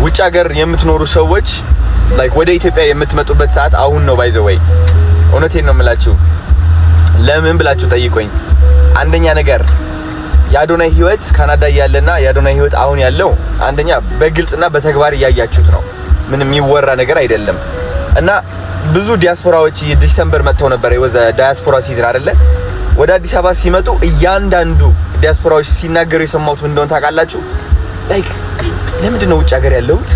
ውጭ ሀገር የምትኖሩ ሰዎች ላይክ ወደ ኢትዮጵያ የምትመጡበት ሰዓት አሁን ነው። ባይ ዘ ወይ እውነቴን ነው የምላችሁ። ለምን ብላችሁ ጠይቆኝ። አንደኛ ነገር የአዶናይ ህይወት ካናዳ ያለና የአዶናይ ህይወት አሁን ያለው አንደኛ በግልጽና በተግባር እያያችሁት ነው። ምንም የሚወራ ነገር አይደለም። እና ብዙ ዲያስፖራዎች ዲሴምበር መጥተው ነበር። የወዘ ዲያስፖራ ሲዝን አይደለ? ወደ አዲስ አበባ ሲመጡ እያንዳንዱ ዲያስፖራዎች ሲናገሩ የሰማሁት ምን እንደሆነ ታውቃላችሁ? ላይክ ለምንድን ነው ውጭ ሀገር ያለሁት?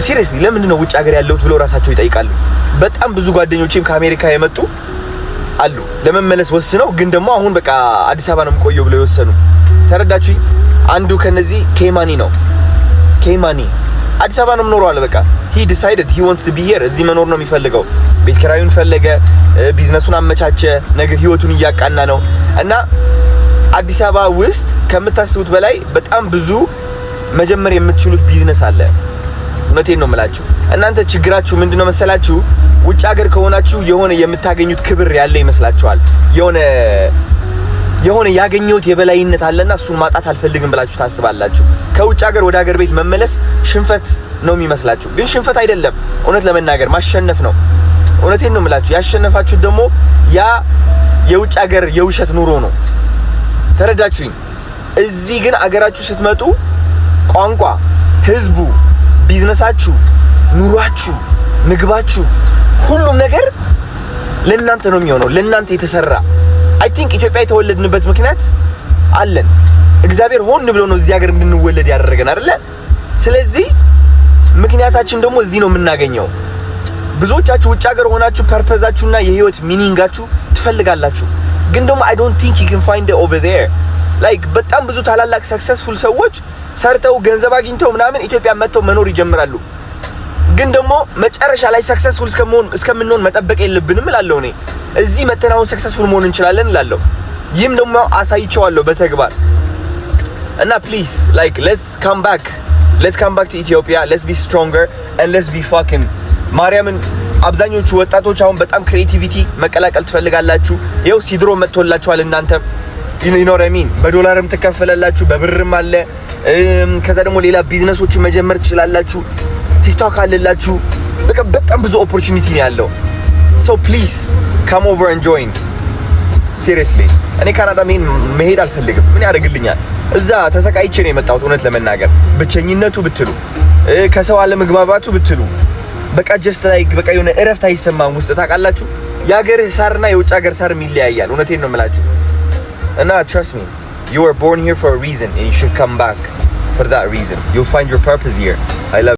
ሲሪየስሊ ለምንድን ነው ውጭ ሀገር ያለሁት ብለው ራሳቸው ይጠይቃሉ። በጣም ብዙ ጓደኞቼም ከአሜሪካ የመጡ አሉ ለመመለስ ወስነው፣ ግን ደግሞ አሁን በቃ አዲስ አበባ ነው የምቆየው ብለው የወሰኑ። ተረዳችሁኝ? አንዱ ከነዚህ ኬማኒ ነው። ኬማኒ አዲስ አበባ ነው የምኖረው አለ። በቃ he decided he wants to be here። እዚህ መኖር ነው የሚፈልገው። ቤት ኪራዩን ፈለገ፣ ቢዝነሱን አመቻቸ፣ ነገር ህይወቱን እያቃና ነው። እና አዲስ አበባ ውስጥ ከምታስቡት በላይ በጣም ብዙ መጀመር የምትችሉት ቢዝነስ አለ። እውነቴን ነው የምላችሁ። እናንተ ችግራችሁ ምንድነው መሰላችሁ? ውጭ ሀገር ከሆናችሁ የሆነ የምታገኙት ክብር ያለ ይመስላችኋል። የሆነ ያገኘሁት የበላይነት አለና እሱን ማጣት አልፈልግም ብላችሁ ታስባላችሁ። ከውጭ ሀገር ወደ ሀገር ቤት መመለስ ሽንፈት ነው የሚመስላችሁ፣ ግን ሽንፈት አይደለም። እውነት ለመናገር ማሸነፍ ነው። እውነቴን ነው የምላችሁ። ያሸነፋችሁት ደግሞ ያ የውጭ ሀገር የውሸት ኑሮ ነው። ተረዳችሁኝ? እዚህ ግን አገራችሁ ስትመጡ ቋንቋ፣ ህዝቡ፣ ቢዝነሳችሁ፣ ኑሯችሁ፣ ምግባችሁ፣ ሁሉም ነገር ለእናንተ ነው የሚሆነው። ለእናንተ የተሰራ አይ ቲንክ ኢትዮጵያ የተወለድንበት ምክንያት አለን። እግዚአብሔር ሆን ብሎ ነው እዚህ ሀገር እንድንወለድ ያደረገን አይደለ? ስለዚህ ምክንያታችን ደግሞ እዚህ ነው የምናገኘው። ብዙዎቻችሁ ውጭ ሀገር ሆናችሁ ፐርፐዛችሁና የህይወት ሚኒንጋችሁ ትፈልጋላችሁ፣ ግን ደግሞ I don't think you can find it over there። ላይክ በጣም ብዙ ታላላቅ ሰክሰስፉል ሰዎች ሰርተው ገንዘብ አግኝተው ምናምን ኢትዮጵያ መጥተው መኖር ይጀምራሉ። ግን ደግሞ መጨረሻ ላይ ሰክሰስፉል እስከምንሆን መጠበቅ የለብንም እላለሁ እኔ። እዚህ መተን አሁን ሰክሰስፉል መሆን እንችላለን እላለሁ። ይህም ደግሞ አሳይቼዋለሁ በተግባር። እና ፕሊዝ ላይክ let's come back to Ethiopia, let's be stronger and let's be fucking ማርያምን። አብዛኞቹ ወጣቶች አሁን በጣም ክሬቲቪቲ መቀላቀል ትፈልጋላችሁ። ይኸው ሲድሮ መጥቶላችኋል። እናንተ you know what I mean። በዶላርም ትከፈላላችሁ፣ በብርም አለ። ከዛ ደግሞ ሌላ ቢዝነሶችን መጀመር ትችላላችሁ። ቲክቶክ አለላችሁ። በጣም ብዙ ኦፖርቹኒቲ ነው ያለው። so please come over and join seriously። እኔ ካናዳ መሄድ አልፈልግም። ምን ያደርግልኛል? እዛ ተሰቃይቼ ነው የመጣሁት። እውነት ለመናገር ብቸኝነቱ ብትሉ፣ ከሰው አለመግባባቱ ብትሉ፣ በቃ ጀስት ላይክ በቃ የሆነ እረፍት አይሰማም ውስጥ። ታውቃላችሁ የሀገር ሳርና የውጭ ሀገር ሳር ይለያያል። እውነቴን ነው የምላችሁ። እና trust me, you were born here for a reason and you should come back for that reason. You'll find your purpose here. I love